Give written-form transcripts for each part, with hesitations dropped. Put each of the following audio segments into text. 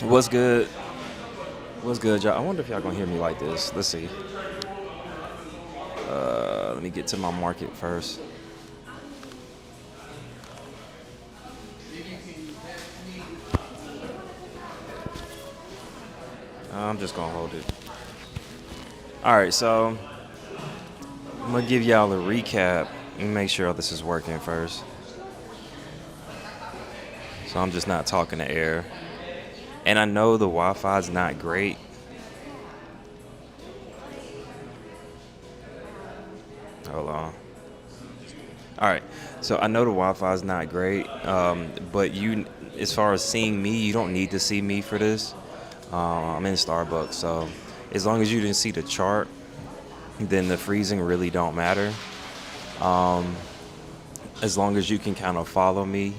What's good? What's good, y'all? I wonder if y'all gonna hear me like this. Let's see. Let me get to my market first. I'm just gonna hold it. All right, so I'm gonna give y'all a recap and make sure this is working first. So I'm just not talking to air. And I know the Wi-Fi is not great. Hold on. All right, so I know the Wi-Fi is not great, but as far as seeing me, you don't need to see me for this. I'm in Starbucks, so as long as you didn't see the chart, then the freezing really don't matter. As long as you can kind of follow me,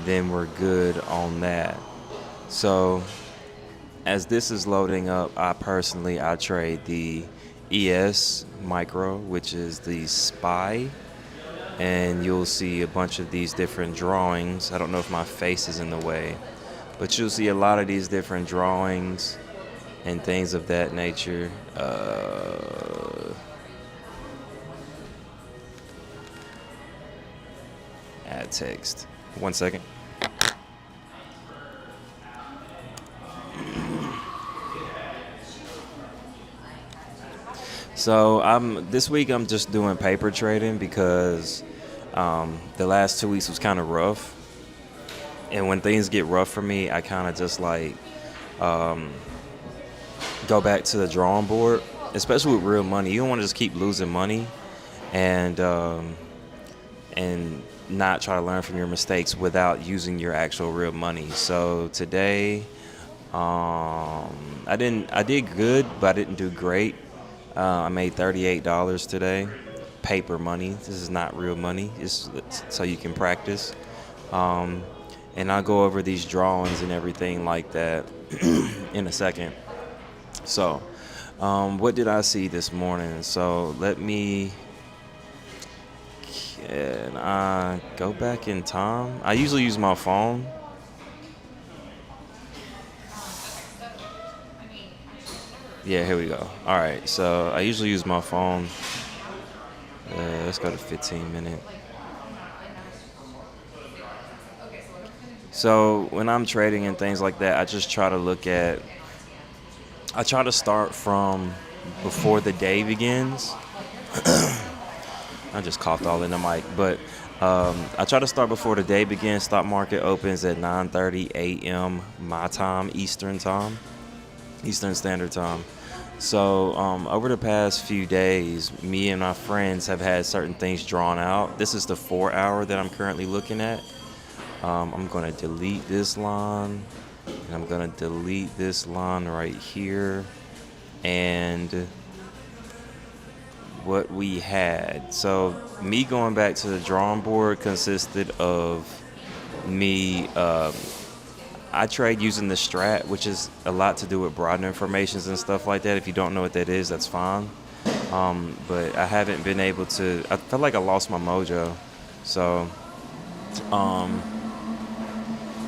then we're good on that. So as this is loading up, I trade the ES micro, which is the SPY, and you'll see a bunch of these different drawings. I don't know if my face is in the way, but you'll see a lot of these different drawings and things of that nature. Add text. 1 second. So this week I'm just doing paper trading because the last 2 weeks was kind of rough, and when things get rough for me, I kind of just like go back to the drawing board, especially with real money. You don't want to just keep losing money and not try to learn from your mistakes without using your actual real money. So today, I did good, but I didn't do great. I made $38 today, paper money. This is not real money. It's so you can practice. And I'll go over these drawings and everything like that in a second. So, what did I see this morning? So can I go back in time? I usually use my phone. Yeah, here we go. All right, so I usually use my phone. Let's go to 15 minutes. So when I'm trading and things like that, I just try to start from before the day begins. I just coughed all in the mic, but I try to start before the day begins. Stock market opens at 9:30 a.m. my time, Eastern Standard Time. So over the past few days, me and my friends have had certain things drawn out. This is the 4 hour that I'm currently looking at. I'm going to delete this line, and I'm going to delete this line right here. And what we had. So me going back to the drawing board consisted of me, I trade using the strat, which is a lot to do with broadening formations and stuff like that. If you don't know what that is, that's fine. But I haven't been able to, I felt like I lost my mojo. So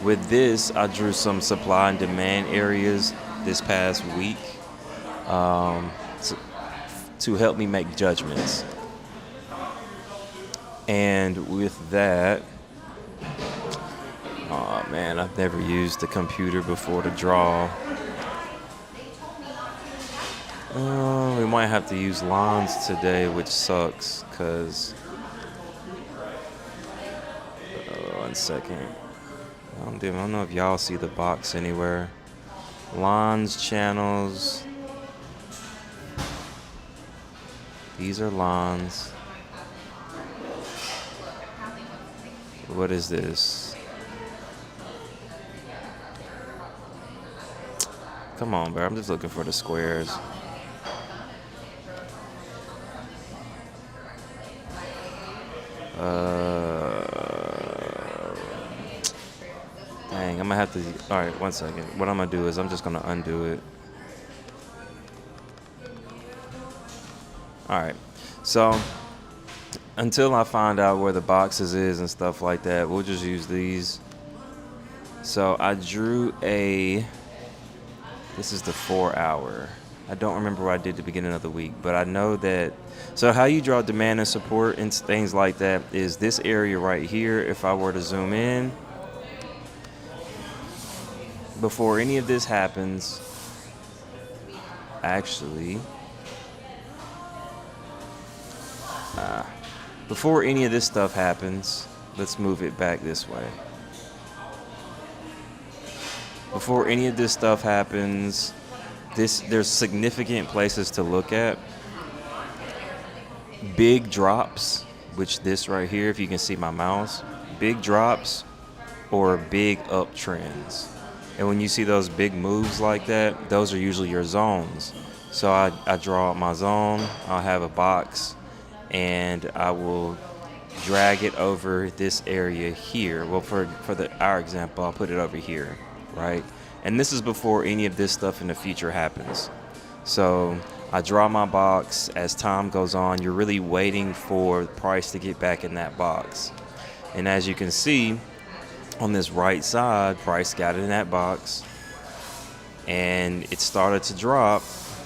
with this, I drew some supply and demand areas this past week. To help me make judgments. And with that, oh man, I've never used the computer before to draw. We might have to use lines today, which sucks, because 1 second. I don't know if y'all see the box anywhere. Lines, channels. These are lines. What is this? Come on, bro. I'm just looking for the squares. Dang, I'm gonna have to. All right, 1 second. What I'm gonna do is I'm just gonna undo it. All right, so until I find out where the boxes is and stuff like that, we'll just use these. So I drew a This is the 4 hour. I don't remember what I did at the beginning of the week, but I know that. So how you draw demand and support and things like that is this area right here. If I were to zoom in, before any of this happens, actually, before any of this stuff happens, let's move it back this way. Before any of this stuff happens, there's significant places to look at. Big drops, which this right here, if you can see my mouse, big drops or big uptrends. And when you see those big moves like that, those are usually your zones. So I draw out my zone, I'll have a box, and I will drag it over this area here. Well, for our example, I'll put it over here, right? And this is before any of this stuff in the future happens. So I draw my box. As time goes on, you're really waiting for the price to get back in that box. And as you can see, on this right side, price got in that box, and it started to drop,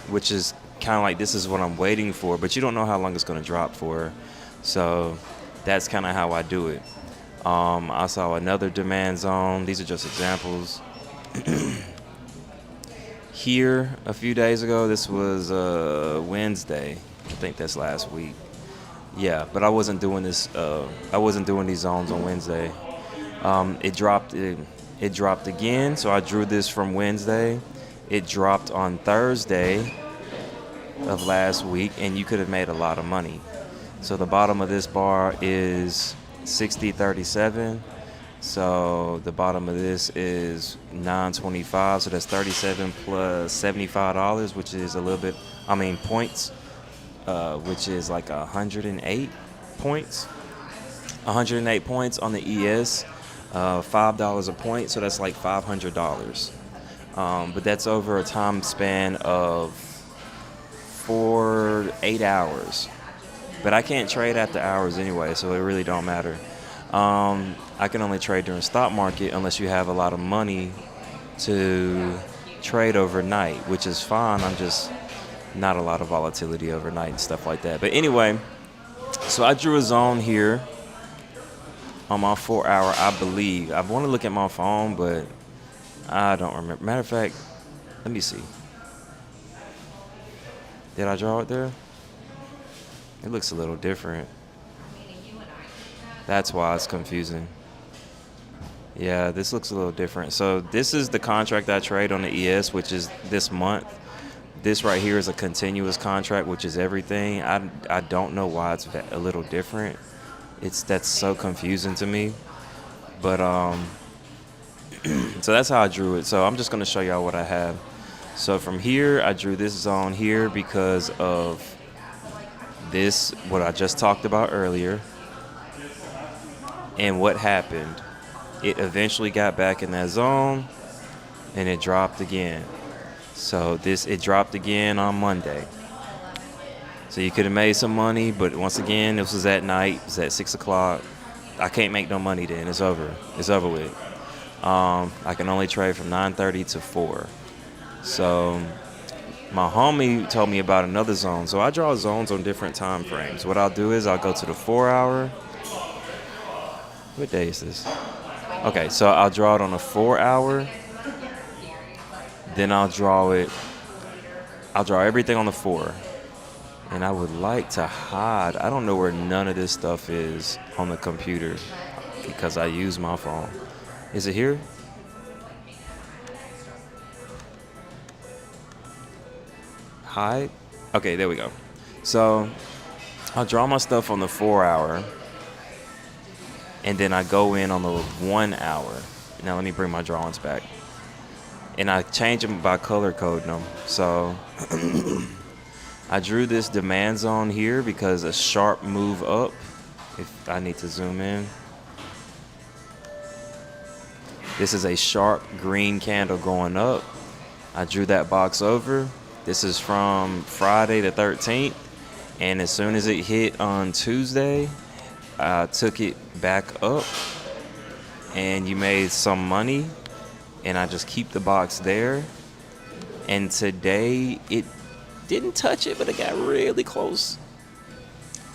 which is kind of like, this is what I'm waiting for, but you don't know how long it's going to drop for. So that's kind of how I do it. I saw another demand zone. These are just examples. Here a few days ago, this was Wednesday. I think that's last week. Yeah, but I wasn't doing this. I wasn't doing these zones on Wednesday. It dropped again, so I drew this from Wednesday. It dropped on Thursday of last week, and you could have made a lot of money. So the bottom of this bar is 60.37. So the bottom of this is 925. So that's 37 plus $75, which is a little bit, points, which is like 108 points. 108 points on the ES, $5 a point. So that's like $500. But that's over a time span of 8 hours. But I can't trade after hours anyway, so it really don't matter. I can only trade during stock market unless you have a lot of money to trade overnight, which is fine. I'm just not a lot of volatility overnight and stuff like that. But anyway, so I drew a zone here on my 4 hour, I believe. I want to look at my phone, but I don't remember. Matter of fact, let me see. Did I draw it there? It looks a little different. That's why it's confusing. Yeah, this looks a little different. So this is the contract I trade on the ES, which is this month. This right here is a continuous contract, which is everything. I don't know why it's a little different. That's so confusing to me. But so that's how I drew it. So I'm just going to show y'all what I have. So from here, I drew this zone here because of this, what I just talked about earlier. And what happened? It eventually got back in that zone, and it dropped again. So it dropped again on Monday. So you could have made some money, but once again, this was at night. It was at 6 o'clock. I can't make no money then. It's over. It's over with. I can only trade from 9:30 to 4. So my homie told me about another zone. So I draw zones on different time frames. What I'll do is I'll go to the 4 hour. What day is this? Okay, so I'll draw it on a 4 hour. Then I'll draw everything on the 4. And I would like to hide. I don't know where none of this stuff is on the computer because I use my phone. Is it here? Hide? Okay, there we go. So I'll draw my stuff on the 4 hour. And then I go in on the 1 hour. Now let me bring my drawings back. And I change them by color coding them. So I drew this demand zone here because a sharp move up. If I need to zoom in. This is a sharp green candle going up. I drew that box over. This is from Friday the 13th. And as soon as it hit on Tuesday, I took it back up, and you made some money, and I just keep the box there, And today it didn't touch it, but it got really close.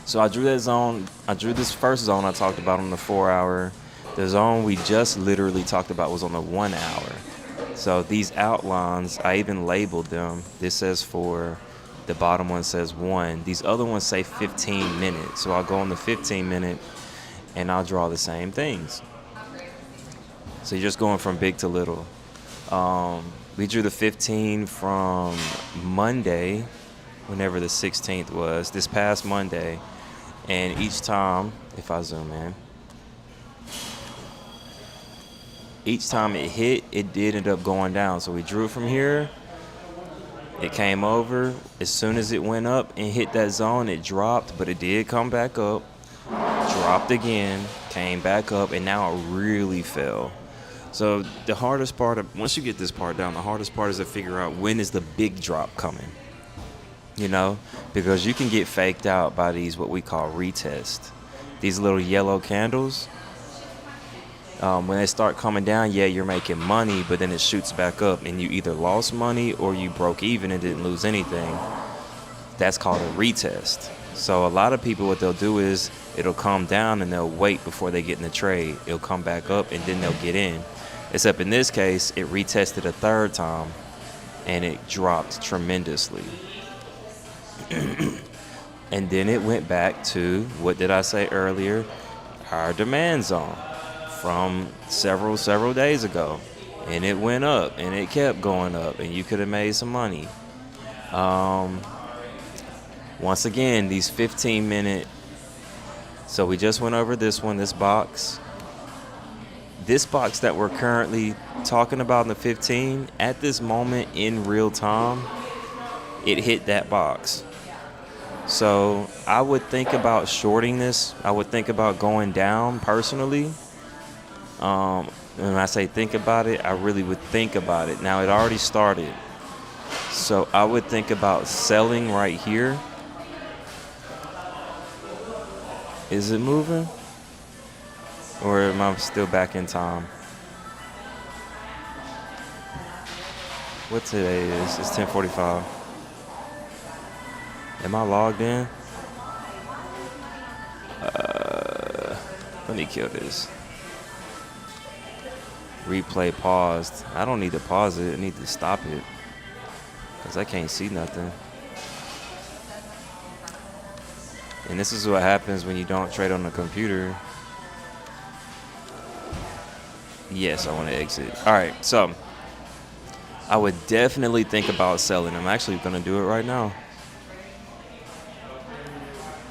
So I drew that zone. I drew this first zone I talked about on the 4 hour. The zone we just literally talked about was on the 1 hour. So these outlines, I even labeled them. This says 4. The bottom one says 1. These other ones say 15 minutes. So I'll go on the 15 minute and I'll draw the same things. So you're just going from big to little. We drew the 15 from Monday, whenever the 16th was, this past Monday. And each time, if I zoom in, each time it hit, it did end up going down. So we drew it from here. It came over. As soon as it went up and hit that zone, it dropped, but it did come back up, dropped again, came back up, and now it really fell. So the hardest part, once you get this part down, the hardest part is to figure out when is the big drop coming. You know, because you can get faked out by these what we call retests. These little yellow candles. When they start coming down, yeah, you're making money, but then it shoots back up and you either lost money or you broke even and didn't lose anything. That's called a retest. So a lot of people, what they'll do is it'll come down and they'll wait before they get in the trade. It'll come back up and then they'll get in. Except in this case, it retested a third time and it dropped tremendously. And then it went back to, what did I say earlier? Our demand zone from several days ago. And it went up and it kept going up and you could have made some money. Once again, these 15-minute. So we just went over this one, this box. This box that we're currently talking about in the 15, at this moment in real time, it hit that box. So I would think about shorting this. I would think about going down personally. When I say think about it, I really would think about it. Now it already started. So I would think about selling right here. Is it moving? Or am I still back in time? What today is? It's 10:45. Am I logged in? Let me kill this. Replay paused. I don't need to pause it. I need to stop it. Because I can't see nothing. And this is what happens when you don't trade on the computer. Yes, I want to exit. All right, so I would definitely think about selling. I'm actually going to do it right now.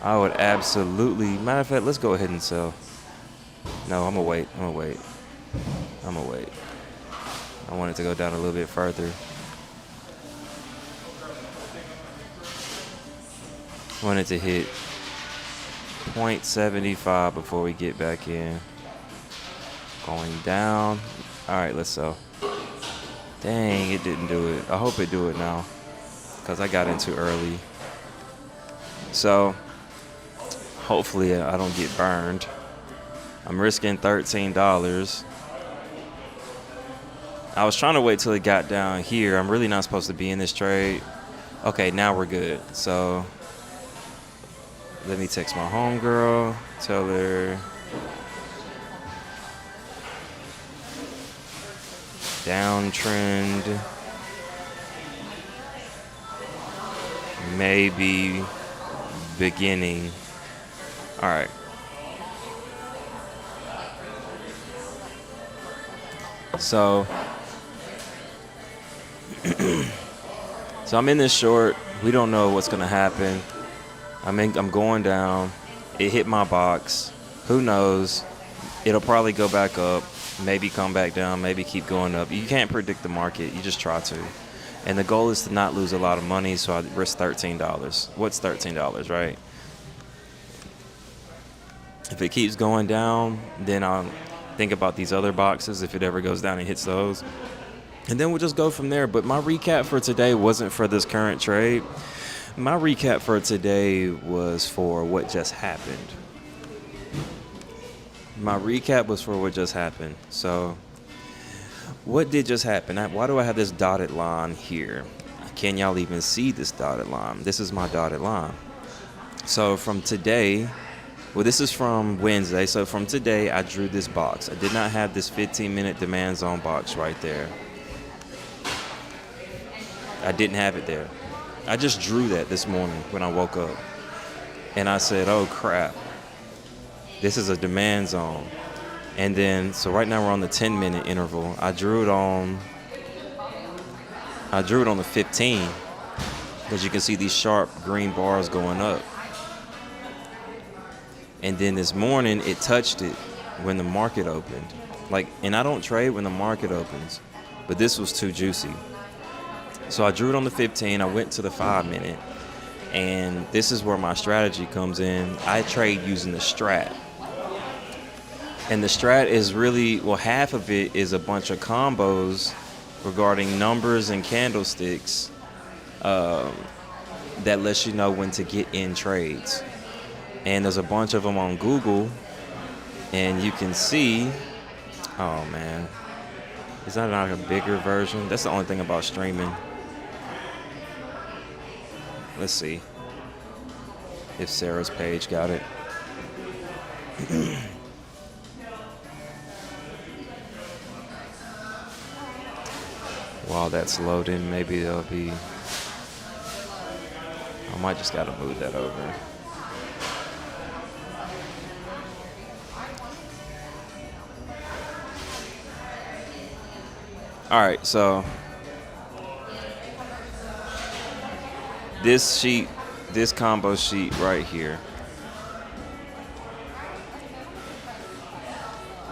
I would absolutely. Matter of fact, let's go ahead and sell. No, I'm going to wait. I want it to go down a little bit further. I want it to hit 0.75 before we get back in. Going down. All right, let's sell. Dang, it didn't do it. I hope it do it now because I got in too early. So hopefully I don't get burned. I'm risking $13. I was trying to wait till it got down here. I'm really not supposed to be in this trade. Okay, now we're good. So let me text my homegirl, tell her downtrend, maybe beginning. All right. So I'm in this short. We don't know what's gonna happen. I'm going down. It hit my box. Who knows? It'll probably go back up, maybe come back down, maybe keep going up. You can't predict the market. You just try to. And the goal is to not lose a lot of money, so I risk $13. What's $13, right? If it keeps going down, then I'll think about these other boxes if it ever goes down and hits those. And then we'll just go from there. But my recap for today wasn't for this current trade. My recap for today was for what just happened. So what did just happen? Why do I have this dotted line here? Can y'all even see this dotted line? This is my dotted line. So from today, well, this is from Wednesday. So from today, I drew this box. I did not have this 15-minute demand zone box right there. I didn't have it there. I just drew that this morning when I woke up. And I said, oh, crap. This is a demand zone. And then, so right now we're on the 10-minute interval. I drew it on the 15. As you can see these sharp green bars going up. And then this morning, it touched it when the market opened. And I don't trade when the market opens, but this was too juicy. So I drew it on the 15. I went to the 5-minute, and this is where my strategy comes in. I trade using the strat. And the strat is really, well, half of it is a bunch of combos regarding numbers and candlesticks that lets you know when to get in trades. And there's a bunch of them on Google, and you can see, oh man, is that not a bigger version? That's the only thing about streaming. Let's see if Sarah's page got it. While that's loading, maybe there'll be, I might just gotta move that over. All right, so this sheet, this combo sheet right here.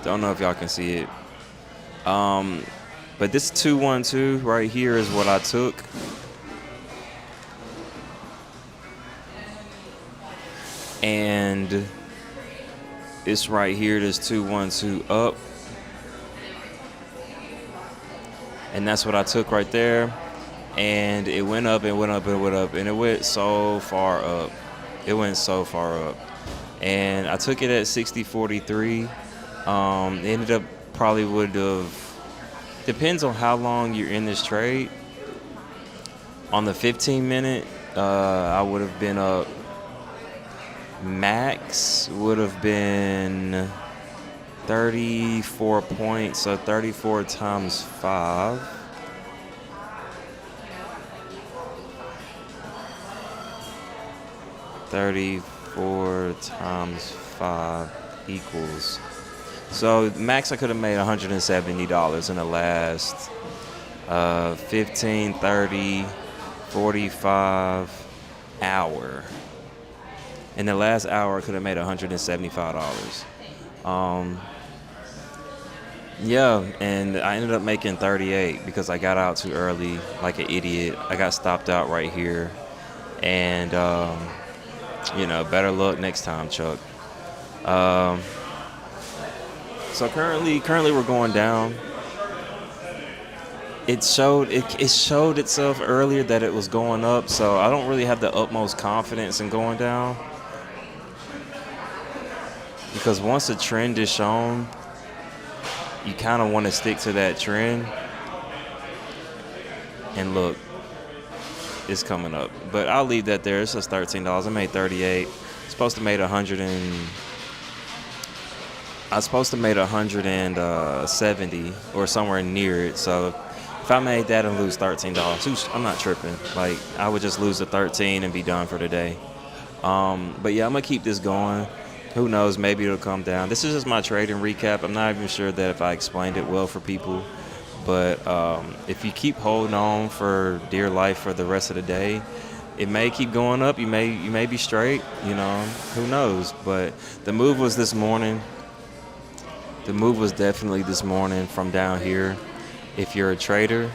Don't know if y'all can see it. But this 212 right here is what I took. And it's right here, this 212 up. And that's what I took right there. And it went up and went up and went up. And it went so far up. It went so far up. And I took it at 60.43. It ended up probably would have, depends on how long you're in this trade. On the 15-minute, I would have been up. Max would have been 34 points, so 34 times 5. $34 times 5 equals. So max I could have made $170 in the last 15, 30, 45 hour. In the last hour I could have made $175. Yeah, and I ended up making 38 because I got out too early like an idiot. I got stopped out right here. And, better luck next time, Chuck. So currently we're going down. It showed itself earlier that it was going up, so I don't really have the utmost confidence in going down. Because once a trend is shown, you kind of want to stick to that trend. And look, it's coming up. But I'll leave that there. It says $13. I made 38. Supposed to made 170 or somewhere near it. So if I made that and lose $13, I'm not tripping. Like, I would just lose the 13 and be done for the day. But yeah, I'm gonna keep this going. Who knows? Maybe it'll come down. This is just my trading recap. I'm not even sure that if I explained it well for people. But if you keep holding on for dear life for the rest of the day, it may keep going up. You may be straight. Who knows? But the move was this morning. The move was definitely this morning from down here. If you're a trader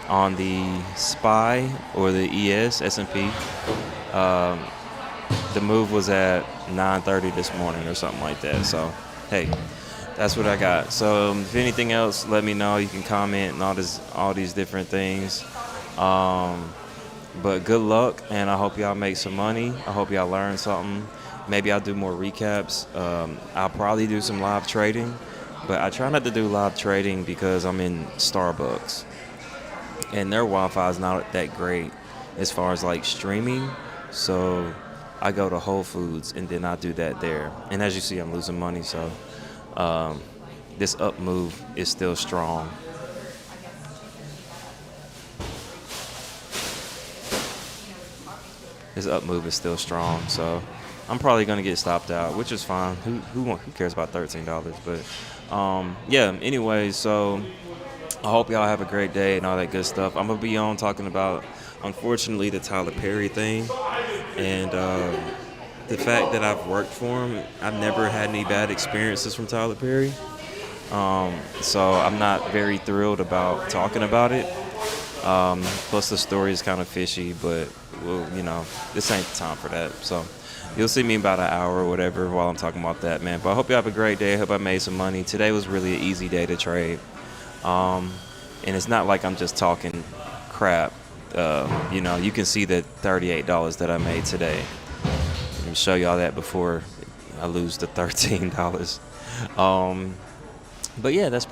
on the SPY or the S&P, the move was at 9:30 this morning or something like that. So, hey, that's what I got. So if anything else, let me know. You can comment and all these different things. But good luck, and I hope y'all make some money. I hope y'all learn something. Maybe I'll do more recaps. I'll probably do some live trading. But I try not to do live trading because I'm in Starbucks, and their Wi-Fi is not that great as far as like streaming. So I go to Whole Foods and then I do that there. And as you see, I'm losing money. So um, this up move is still strong. This up move is still strong. So I'm probably gonna get stopped out, which is fine. Who cares about $13? But yeah. Anyway, so I hope y'all have a great day and all that good stuff. I'm gonna be on talking about, unfortunately, the Tyler Perry thing, and the fact that I've worked for him. I've never had any bad experiences from Tyler Perry, so I'm not very thrilled about talking about it. Plus, the story is kind of fishy, but well, this ain't the time for that. So you'll see me in about an hour or whatever while I'm talking about that, man. But I hope you have a great day. I hope I made some money. Today was really an easy day to trade. And it's not like I'm just talking crap. You can see the $38 that I made today. Let me show y'all that before I lose the $13. But yeah, that's pretty